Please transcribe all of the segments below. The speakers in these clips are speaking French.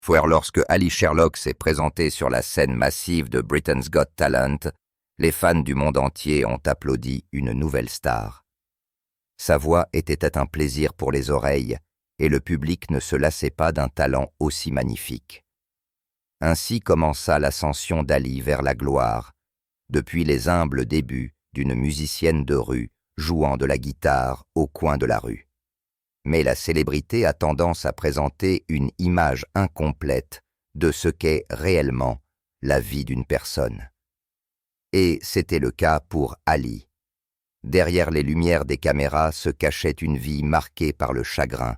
Lorsque Ali Sherlock s'est présenté sur la scène massive de Britain's Got Talent, les fans du monde entier ont applaudi une nouvelle star. Sa voix était un plaisir pour les oreilles, et le public ne se lassait pas d'un talent aussi magnifique. Ainsi commença l'ascension d'Ali vers la gloire, depuis les humbles débuts d'une musicienne de rue jouant de la guitare au coin de la rue. Mais la célébrité a tendance à présenter une image incomplète de ce qu'est réellement la vie d'une personne. Et c'était le cas pour Ali. Derrière les lumières des caméras se cachait une vie marquée par le chagrin,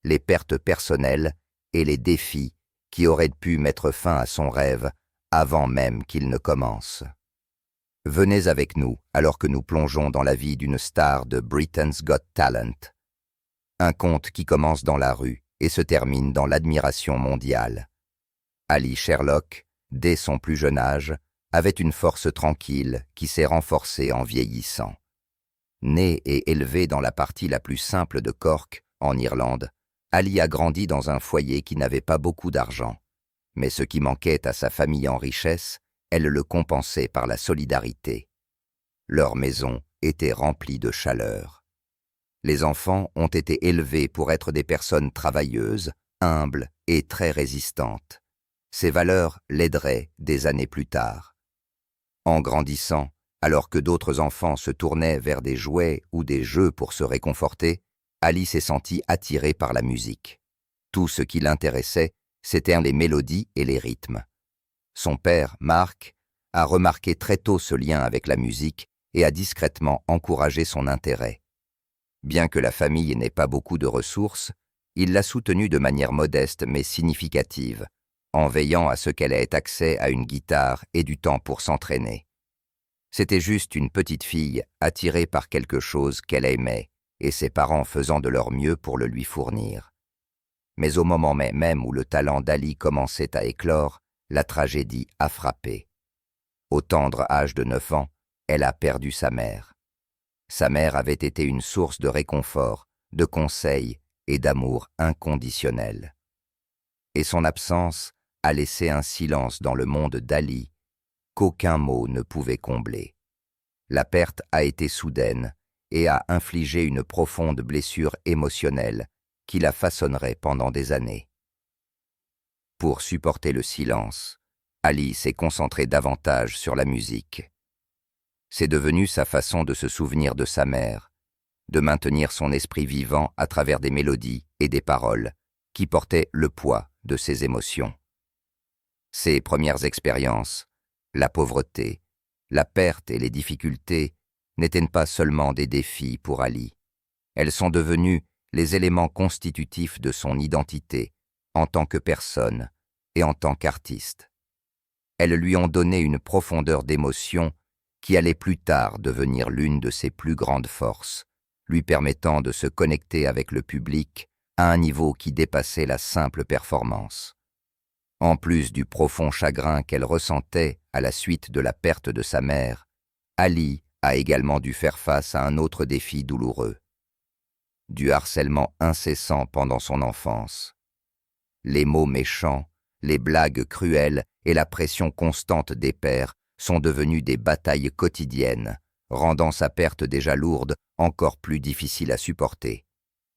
les pertes personnelles et les défis qui auraient pu mettre fin à son rêve avant même qu'il ne commence. Venez avec nous alors que nous plongeons dans la vie d'une star de Britain's Got Talent. Un conte qui commence dans la rue et se termine dans l'admiration mondiale. Ali Sherlock, dès son plus jeune âge, avait une force tranquille qui s'est renforcée en vieillissant. Né et élevé dans la partie la plus simple de Cork, en Irlande, Ali a grandi dans un foyer qui n'avait pas beaucoup d'argent. Mais ce qui manquait à sa famille en richesse, elle le compensait par la solidarité. Leur maison était remplie de chaleur. Les enfants ont été élevés pour être des personnes travailleuses, humbles et très résistantes. Ces valeurs l'aideraient des années plus tard. En grandissant, alors que d'autres enfants se tournaient vers des jouets ou des jeux pour se réconforter, Ali s'est senti attiré par la musique. Tout ce qui l'intéressait, c'étaient les mélodies et les rythmes. Son père, Mark, a remarqué très tôt ce lien avec la musique et a discrètement encouragé son intérêt. Bien que la famille n'ait pas beaucoup de ressources, il l'a soutenue de manière modeste mais significative, en veillant à ce qu'elle ait accès à une guitare et du temps pour s'entraîner. C'était juste une petite fille attirée par quelque chose qu'elle aimait, et ses parents faisant de leur mieux pour le lui fournir. Mais au moment même où le talent d'Ali commençait à éclore, la tragédie a frappé. Au tendre âge de 9 ans, elle a perdu sa mère. Sa mère avait été une source de réconfort, de conseils et d'amour inconditionnel. Et son absence a laissé un silence dans le monde d'Ali qu'aucun mot ne pouvait combler. La perte a été soudaine et a infligé une profonde blessure émotionnelle qui la façonnerait pendant des années. Pour supporter le silence, Ali s'est concentré davantage sur la musique. C'est devenu sa façon de se souvenir de sa mère, de maintenir son esprit vivant à travers des mélodies et des paroles qui portaient le poids de ses émotions. Ses premières expériences, la pauvreté, la perte et les difficultés n'étaient pas seulement des défis pour Ali. Elles sont devenues les éléments constitutifs de son identité en tant que personne et en tant qu'artiste. Elles lui ont donné une profondeur d'émotion qui allait plus tard devenir l'une de ses plus grandes forces, lui permettant de se connecter avec le public à un niveau qui dépassait la simple performance. En plus du profond chagrin qu'elle ressentait à la suite de la perte de sa mère, Ali a également dû faire face à un autre défi douloureux. Du harcèlement incessant pendant son enfance. Les mots méchants, les blagues cruelles et la pression constante des pairs sont devenus des batailles quotidiennes, rendant sa perte déjà lourde encore plus difficile à supporter.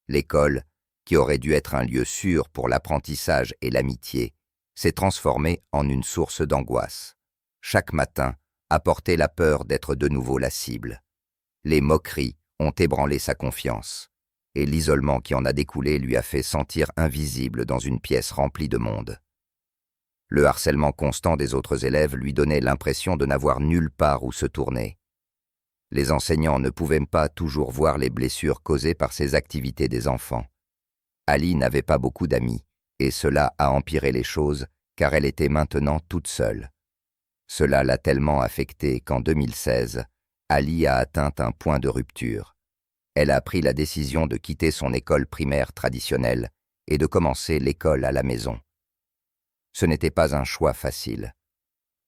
L'école, qui aurait dû être un lieu sûr pour l'apprentissage et l'amitié, s'est transformée en une source d'angoisse. Chaque matin apportait la peur d'être de nouveau la cible. Les moqueries ont ébranlé sa confiance, et l'isolement qui en a découlé lui a fait sentir invisible dans une pièce remplie de monde. Le harcèlement constant des autres élèves lui donnait l'impression de n'avoir nulle part où se tourner. Les enseignants ne pouvaient pas toujours voir les blessures causées par ces activités des enfants. Ali n'avait pas beaucoup d'amis, et cela a empiré les choses car elle était maintenant toute seule. Cela l'a tellement affectée qu'en 2016, Ali a atteint un point de rupture. Elle a pris la décision de quitter son école primaire traditionnelle et de commencer l'école à la maison. Ce n'était pas un choix facile.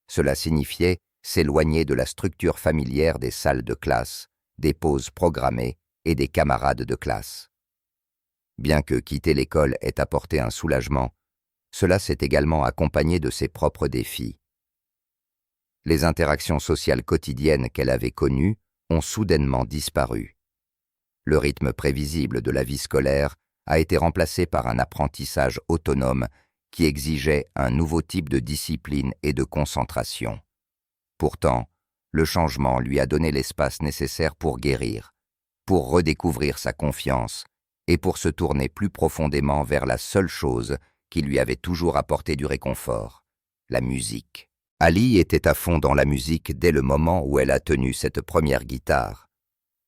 Cela signifiait s'éloigner de la structure familière des salles de classe, des pauses programmées et des camarades de classe. Bien que quitter l'école ait apporté un soulagement, cela s'est également accompagné de ses propres défis. Les interactions sociales quotidiennes qu'elle avait connues ont soudainement disparu. Le rythme prévisible de la vie scolaire a été remplacé par un apprentissage autonome qui exigeait un nouveau type de discipline et de concentration. Pourtant, le changement lui a donné l'espace nécessaire pour guérir, pour redécouvrir sa confiance et pour se tourner plus profondément vers la seule chose qui lui avait toujours apporté du réconfort, la musique. Ali était à fond dans la musique dès le moment où elle a tenu cette première guitare.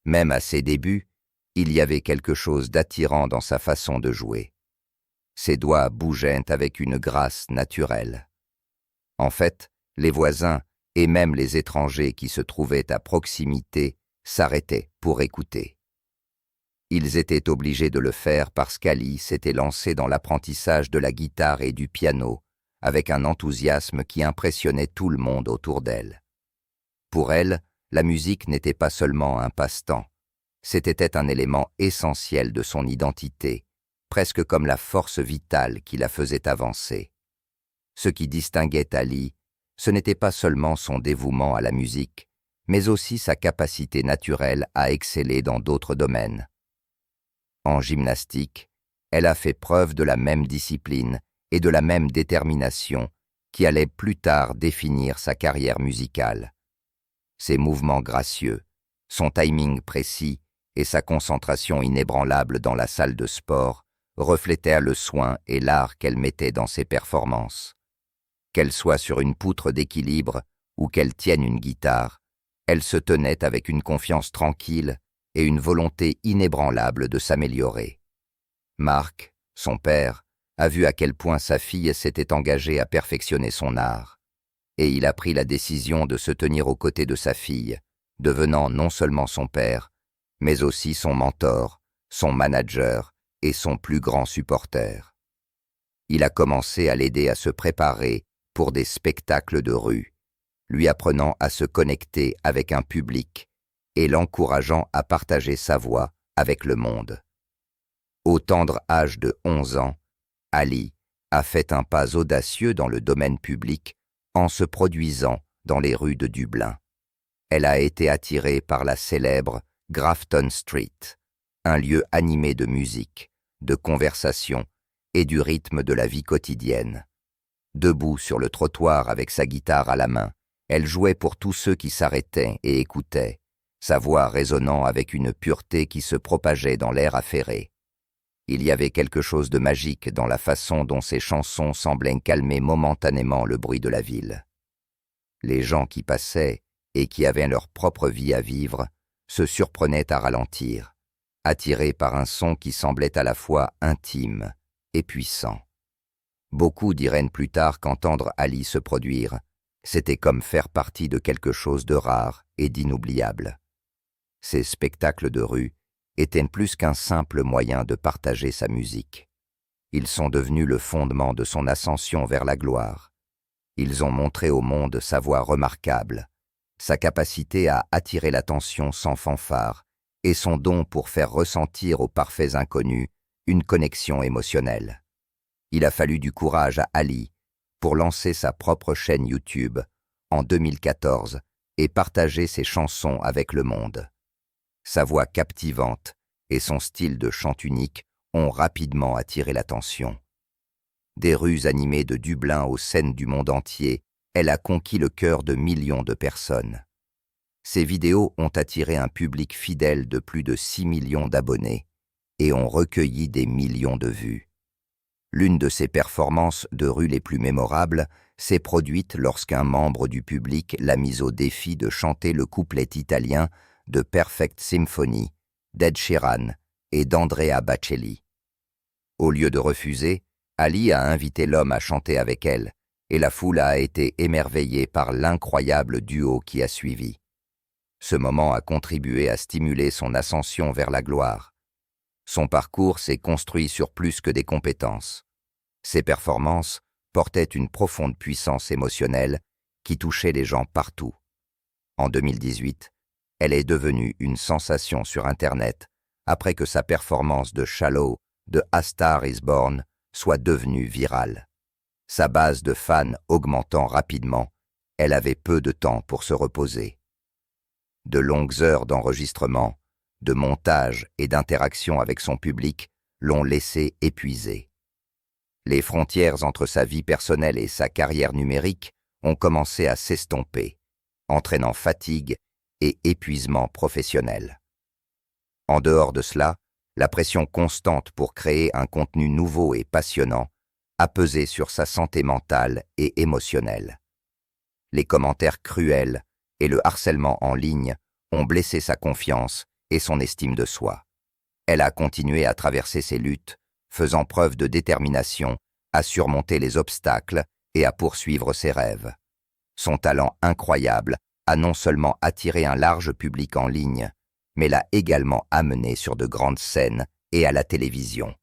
Même à ses débuts, il y avait quelque chose d'attirant dans sa façon de jouer. Ses doigts bougeaient avec une grâce naturelle. En fait, les voisins et même les étrangers qui se trouvaient à proximité s'arrêtaient pour écouter. Ils étaient obligés de le faire parce qu'Ali s'était lancée dans l'apprentissage de la guitare et du piano avec un enthousiasme qui impressionnait tout le monde autour d'elle. Pour elle, la musique n'était pas seulement un passe-temps, c'était un élément essentiel de son identité, presque comme la force vitale qui la faisait avancer. Ce qui distinguait Ali, ce n'était pas seulement son dévouement à la musique, mais aussi sa capacité naturelle à exceller dans d'autres domaines. En gymnastique, elle a fait preuve de la même discipline et de la même détermination qui allait plus tard définir sa carrière musicale. Ses mouvements gracieux, son timing précis et sa concentration inébranlable dans la salle de sport reflétèrent le soin et l'art qu'elle mettait dans ses performances. Qu'elle soit sur une poutre d'équilibre ou qu'elle tienne une guitare, elle se tenait avec une confiance tranquille et une volonté inébranlable de s'améliorer. Marc, son père, a vu à quel point sa fille s'était engagée à perfectionner son art, et il a pris la décision de se tenir aux côtés de sa fille, devenant non seulement son père, mais aussi son mentor, son manager et son plus grand supporter. Il a commencé à l'aider à se préparer pour des spectacles de rue, lui apprenant à se connecter avec un public et l'encourageant à partager sa voix avec le monde. Au tendre âge de 11 ans, Ali a fait un pas audacieux dans le domaine public en se produisant dans les rues de Dublin. Elle a été attirée par la célèbre Grafton Street, un lieu animé de musique, de conversation et du rythme de la vie quotidienne. Debout sur le trottoir avec sa guitare à la main, elle jouait pour tous ceux qui s'arrêtaient et écoutaient, sa voix résonnant avec une pureté qui se propageait dans l'air affairé. Il y avait quelque chose de magique dans la façon dont ses chansons semblaient calmer momentanément le bruit de la ville. Les gens qui passaient et qui avaient leur propre vie à vivre se surprenaient à ralentir, attirés par un son qui semblait à la fois intime et puissant. Beaucoup diraient plus tard qu'entendre Ali se produire, c'était comme faire partie de quelque chose de rare et d'inoubliable. Ces spectacles de rue étaient plus qu'un simple moyen de partager sa musique. Ils sont devenus le fondement de son ascension vers la gloire. Ils ont montré au monde sa voix remarquable, sa capacité à attirer l'attention sans fanfare et son don pour faire ressentir aux parfaits inconnus une connexion émotionnelle. Il a fallu du courage à Ali pour lancer sa propre chaîne YouTube en 2014 et partager ses chansons avec le monde. Sa voix captivante et son style de chant unique ont rapidement attiré l'attention. Des rues animées de Dublin aux scènes du monde entier, elle a conquis le cœur de millions de personnes. Ses vidéos ont attiré un public fidèle de plus de 6 millions d'abonnés et ont recueilli des millions de vues. L'une de ses performances de rue les plus mémorables s'est produite lorsqu'un membre du public l'a mise au défi de chanter le couplet italien de Perfect Symphony, d'Ed Sheeran et d'Andrea Bocelli. Au lieu de refuser, Ali a invité l'homme à chanter avec elle, et la foule a été émerveillée par l'incroyable duo qui a suivi. Ce moment a contribué à stimuler son ascension vers la gloire. Son parcours s'est construit sur plus que des compétences. Ses performances portaient une profonde puissance émotionnelle qui touchait les gens partout. En 2018, elle est devenue une sensation sur Internet après que sa performance de Shallow de A Star Is Born soit devenue virale. Sa base de fans augmentant rapidement, elle avait peu de temps pour se reposer. De longues heures d'enregistrement, de montage et d'interaction avec son public l'ont laissé épuisée. Les frontières entre sa vie personnelle et sa carrière numérique ont commencé à s'estomper, entraînant fatigue et épuisement professionnel. En dehors de cela, la pression constante pour créer un contenu nouveau et passionnant a pesé sur sa santé mentale et émotionnelle. Les commentaires cruels et le harcèlement en ligne ont blessé sa confiance et son estime de soi. Elle a continué à traverser ses luttes, faisant preuve de détermination à surmonter les obstacles et à poursuivre ses rêves. Son talent incroyable a non seulement attiré un large public en ligne, mais l'a également amenée sur de grandes scènes et à la télévision.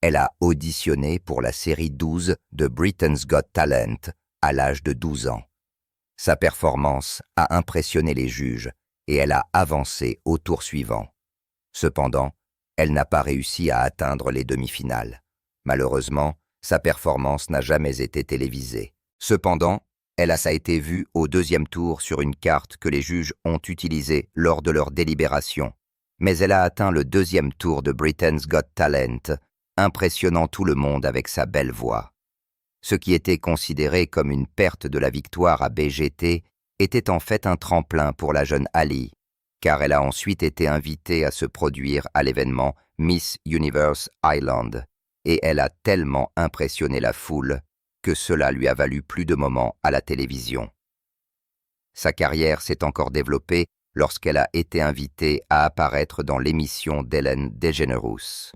Elle a auditionné pour la série 12 de Britain's Got Talent à l'âge de 12 ans. Sa performance a impressionné les juges et elle a avancé au tour suivant. Cependant, elle n'a pas réussi à atteindre les demi-finales. Malheureusement, sa performance n'a jamais été télévisée. Cependant, elle a été vue au deuxième tour sur une carte que les juges ont utilisée lors de leur délibération. Mais elle a atteint le deuxième tour de Britain's Got Talent, impressionnant tout le monde avec sa belle voix. Ce qui était considéré comme une perte de la victoire à BGT était en fait un tremplin pour la jeune Ali, car elle a ensuite été invitée à se produire à l'événement Miss Universe Island, et elle a tellement impressionné la foule que cela lui a valu plus de moments à la télévision. Sa carrière s'est encore développée lorsqu'elle a été invitée à apparaître dans l'émission d'Ellen DeGeneres.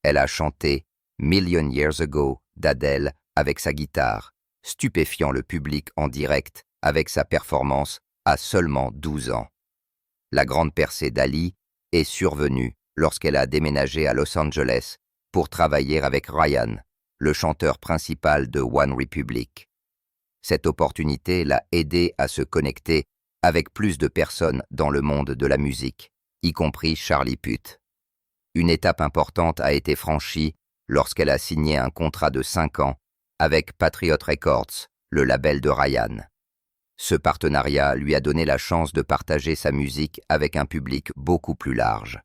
Elle a chanté « Million Years Ago » d'Adele avec sa guitare, stupéfiant le public en direct avec sa performance à seulement 12 ans. La grande percée d'Ali est survenue lorsqu'elle a déménagé à Los Angeles pour travailler avec Ryan, le chanteur principal de OneRepublic. Cette opportunité l'a aidé à se connecter avec plus de personnes dans le monde de la musique, y compris Charlie Puth. Une étape importante a été franchie lorsqu'elle a signé un contrat de 5 ans avec Patriot Records, le label de Ryan. Ce partenariat lui a donné la chance de partager sa musique avec un public beaucoup plus large.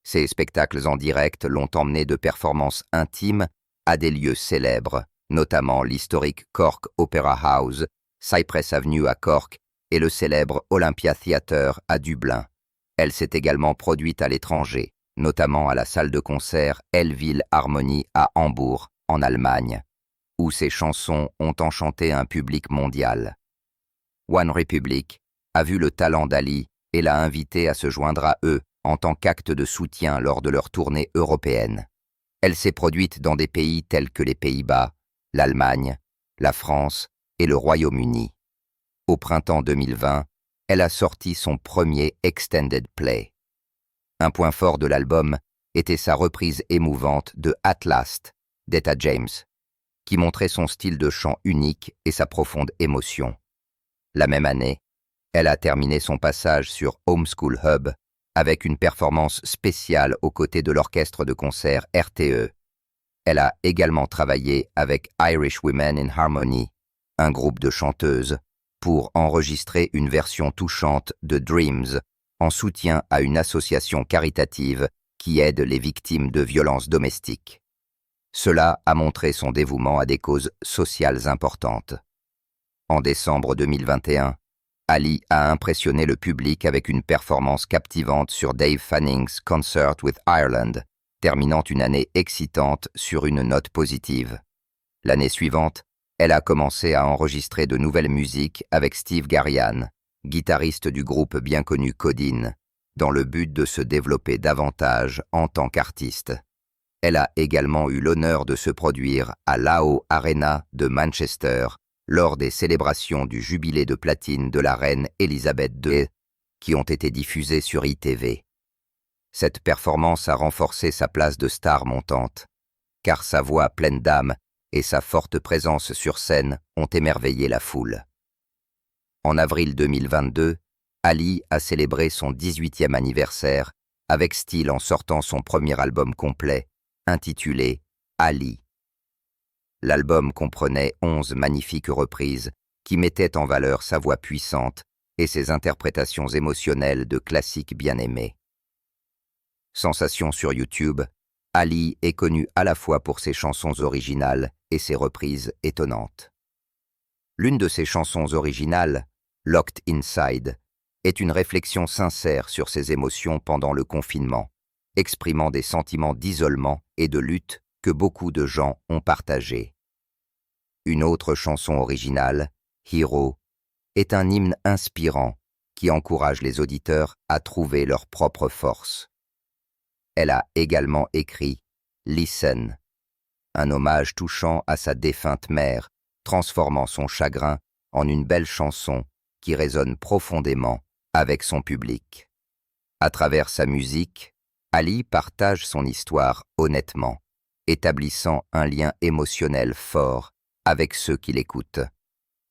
Ses spectacles en direct l'ont emmené de performances intimes à des lieux célèbres, notamment l'historique Cork Opera House, Cypress Avenue à Cork et le célèbre Olympia Theatre à Dublin. Elle s'est également produite à l'étranger, notamment à la salle de concert Hellville Harmonie à Hambourg, en Allemagne, où ses chansons ont enchanté un public mondial. OneRepublic a vu le talent d'Ali et l'a invité à se joindre à eux en tant qu'acte de soutien lors de leur tournée européenne. Elle s'est produite dans des pays tels que les Pays-Bas, l'Allemagne, la France et le Royaume-Uni. Au printemps 2020, elle a sorti son premier extended play. Un point fort de l'album était sa reprise émouvante de At Last d'Etta James, qui montrait son style de chant unique et sa profonde émotion. La même année, elle a terminé son passage sur Homeschool Hub avec une performance spéciale aux côtés de l'orchestre de concert RTE. Elle a également travaillé avec Irish Women in Harmony, un groupe de chanteuses, pour enregistrer une version touchante de Dreams en soutien à une association caritative qui aide les victimes de violences domestiques. Cela a montré son dévouement à des causes sociales importantes. En décembre 2021, Ali a impressionné le public avec une performance captivante sur Dave Fanning's Concert with Ireland, terminant une année excitante sur une note positive. L'année suivante, elle a commencé à enregistrer de nouvelles musiques avec Steve Garian, guitariste du groupe bien connu Codin, dans le but de se développer davantage en tant qu'artiste. Elle a également eu l'honneur de se produire à l'Ao Arena de Manchester lors des célébrations du jubilé de platine de la reine Elisabeth II, qui ont été diffusées sur ITV. Cette performance a renforcé sa place de star montante, car sa voix pleine d'âme et sa forte présence sur scène ont émerveillé la foule. En avril 2022, Ali a célébré son 18e anniversaire avec style en sortant son premier album complet, intitulé Ali. L'album comprenait 11 magnifiques reprises qui mettaient en valeur sa voix puissante et ses interprétations émotionnelles de classiques bien-aimés. Sensation sur YouTube, Ali est connu à la fois pour ses chansons originales et ses reprises étonnantes. L'une de ses chansons originales, Locked Inside, est une réflexion sincère sur ses émotions pendant le confinement, exprimant des sentiments d'isolement et de lutte que beaucoup de gens ont partagés. Une autre chanson originale, Hero, est un hymne inspirant qui encourage les auditeurs à trouver leur propre force. Elle a également écrit Listen, un hommage touchant à sa défunte mère, transformant son chagrin en une belle chanson qui résonne profondément avec son public. À travers sa musique, Ali partage son histoire honnêtement, établissant un lien émotionnel fort avec ceux qui l'écoutent.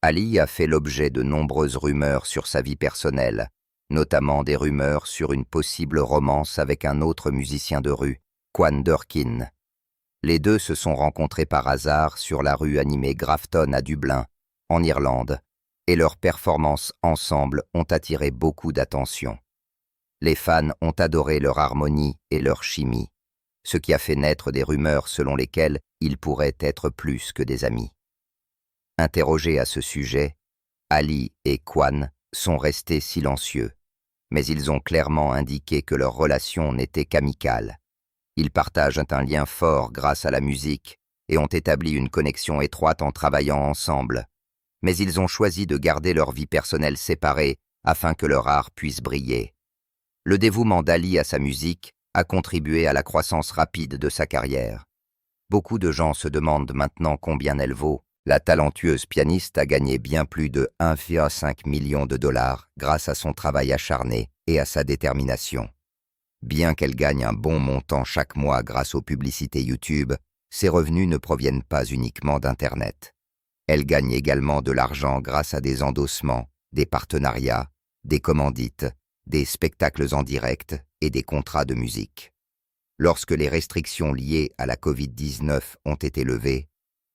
Ali a fait l'objet de nombreuses rumeurs sur sa vie personnelle, notamment des rumeurs sur une possible romance avec un autre musicien de rue, Quan Durkin. Les deux se sont rencontrés par hasard sur la rue animée Grafton à Dublin, en Irlande, et leurs performances ensemble ont attiré beaucoup d'attention. Les fans ont adoré leur harmonie et leur chimie, ce qui a fait naître des rumeurs selon lesquelles ils pourraient être plus que des amis. Interrogés à ce sujet, Ali et Quan sont restés silencieux, mais ils ont clairement indiqué que leur relation n'était qu'amicale. Ils partagent un lien fort grâce à la musique et ont établi une connexion étroite en travaillant ensemble, mais ils ont choisi de garder leur vie personnelle séparée afin que leur art puisse briller. Le dévouement d'Ali à sa musique a contribué à la croissance rapide de sa carrière. Beaucoup de gens se demandent maintenant combien elle vaut. La talentueuse pianiste a gagné bien plus de 1,5 million de dollars grâce à son travail acharné et à sa détermination. Bien qu'elle gagne un bon montant chaque mois grâce aux publicités YouTube, ses revenus ne proviennent pas uniquement d'Internet. Elle gagne également de l'argent grâce à des endossements, des partenariats, des commandites, des spectacles en direct et des contrats de musique. Lorsque les restrictions liées à la Covid-19 ont été levées,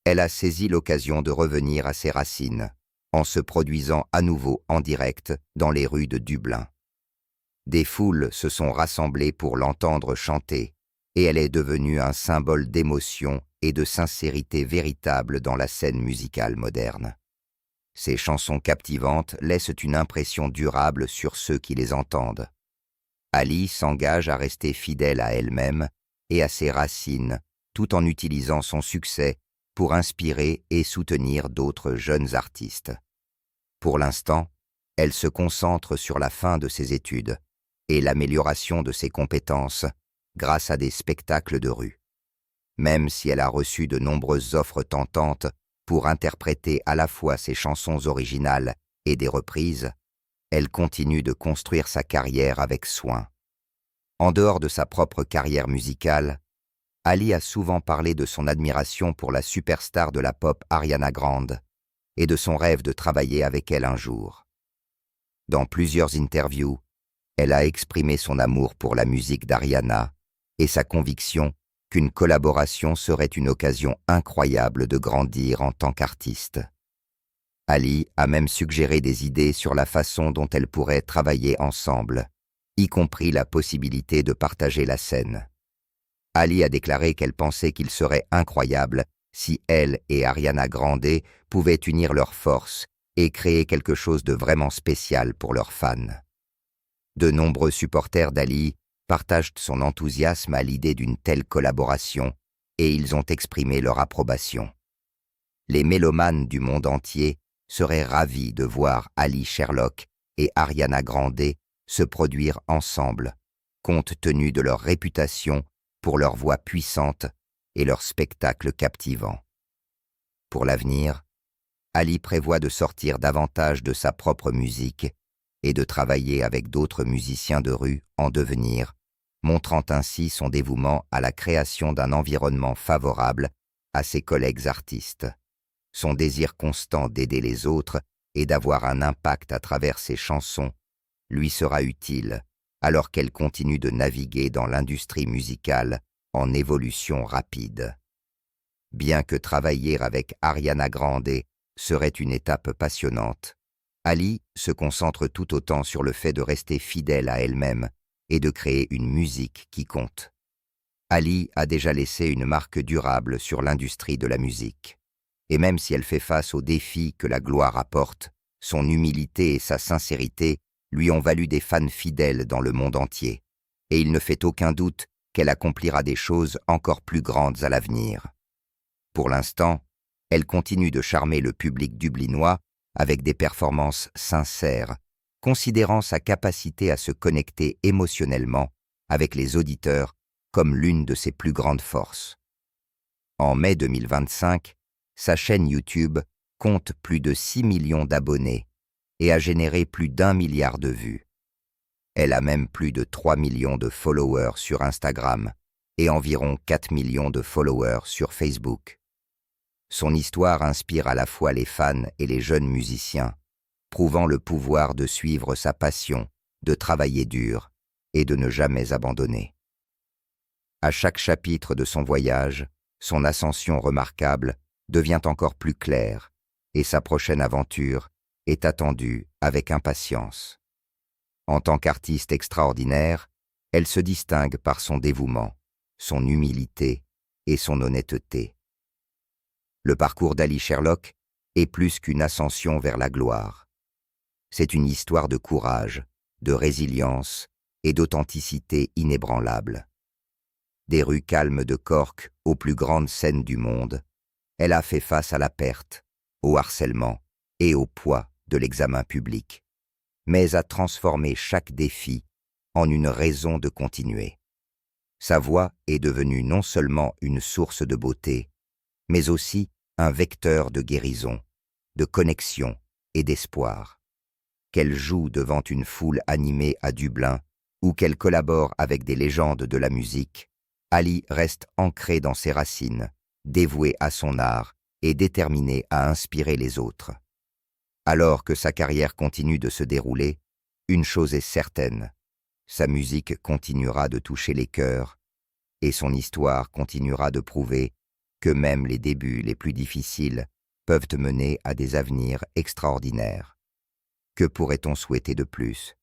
elle a saisi l'occasion de revenir à ses racines, en se produisant à nouveau en direct dans les rues de Dublin. Des foules se sont rassemblées pour l'entendre chanter, et elle est devenue un symbole d'émotion et de sincérité véritable dans la scène musicale moderne. Ses chansons captivantes laissent une impression durable sur ceux qui les entendent. Ali s'engage à rester fidèle à elle-même et à ses racines, tout en utilisant son succès pour inspirer et soutenir d'autres jeunes artistes. Pour l'instant, elle se concentre sur la fin de ses études et l'amélioration de ses compétences grâce à des spectacles de rue. Même si elle a reçu de nombreuses offres tentantes pour interpréter à la fois ses chansons originales et des reprises, elle continue de construire sa carrière avec soin. En dehors de sa propre carrière musicale, Ali a souvent parlé de son admiration pour la superstar de la pop Ariana Grande et de son rêve de travailler avec elle un jour. Dans plusieurs interviews, elle a exprimé son amour pour la musique d'Ariana et sa conviction qu'une collaboration serait une occasion incroyable de grandir en tant qu'artiste. Ali a même suggéré des idées sur la façon dont elles pourraient travailler ensemble, y compris la possibilité de partager la scène. Ali a déclaré qu'elle pensait qu'il serait incroyable si elle et Ariana Grande pouvaient unir leurs forces et créer quelque chose de vraiment spécial pour leurs fans. De nombreux supporters d'Ali partagent son enthousiasme à l'idée d'une telle collaboration et ils ont exprimé leur approbation. Les mélomanes du monde entier seraient ravis de voir Ali Sherlock et Ariana Grande se produire ensemble, compte tenu de leur réputation pour leur voix puissante et leur spectacle captivant. Pour l'avenir, Ali prévoit de sortir davantage de sa propre musique et de travailler avec d'autres musiciens de rue en devenir, montrant ainsi son dévouement à la création d'un environnement favorable à ses collègues artistes. Son désir constant d'aider les autres et d'avoir un impact à travers ses chansons lui sera utile alors qu'elle continue de naviguer dans l'industrie musicale en évolution rapide. Bien que travailler avec Ariana Grande serait une étape passionnante, Ali se concentre tout autant sur le fait de rester fidèle à elle-même et de créer une musique qui compte. Ali a déjà laissé une marque durable sur l'industrie de la musique. Et même si elle fait face aux défis que la gloire apporte, son humilité et sa sincérité lui ont valu des fans fidèles dans le monde entier. Et il ne fait aucun doute qu'elle accomplira des choses encore plus grandes à l'avenir. Pour l'instant, elle continue de charmer le public dublinois avec des performances sincères, considérant sa capacité à se connecter émotionnellement avec les auditeurs comme l'une de ses plus grandes forces. En mai 2025, sa chaîne YouTube compte plus de 6 millions d'abonnés et a généré plus d'1 milliard de vues. Elle a même plus de 3 millions de followers sur Instagram et environ 4 millions de followers sur Facebook. Son histoire inspire à la fois les fans et les jeunes musiciens, prouvant le pouvoir de suivre sa passion, de travailler dur et de ne jamais abandonner. À chaque chapitre de son voyage, son ascension remarquable devient encore plus claire et sa prochaine aventure est attendue avec impatience. En tant qu'artiste extraordinaire, elle se distingue par son dévouement, son humilité et son honnêteté. Le parcours d'Ali Sherlock est plus qu'une ascension vers la gloire. C'est une histoire de courage, de résilience et d'authenticité inébranlable. Des rues calmes de Cork aux plus grandes scènes du monde, elle a fait face à la perte, au harcèlement et au poids de l'examen public, mais a transformé chaque défi en une raison de continuer. Sa voix est devenue non seulement une source de beauté, mais aussi un vecteur de guérison, de connexion et d'espoir. Qu'elle joue devant une foule animée à Dublin ou qu'elle collabore avec des légendes de la musique, Ali reste ancrée dans ses racines, dévouée à son art et déterminée à inspirer les autres. Alors que sa carrière continue de se dérouler, une chose est certaine, sa musique continuera de toucher les cœurs et son histoire continuera de prouver que même les débuts les plus difficiles peuvent mener à des avenirs extraordinaires. Que pourrait-on souhaiter de plus ?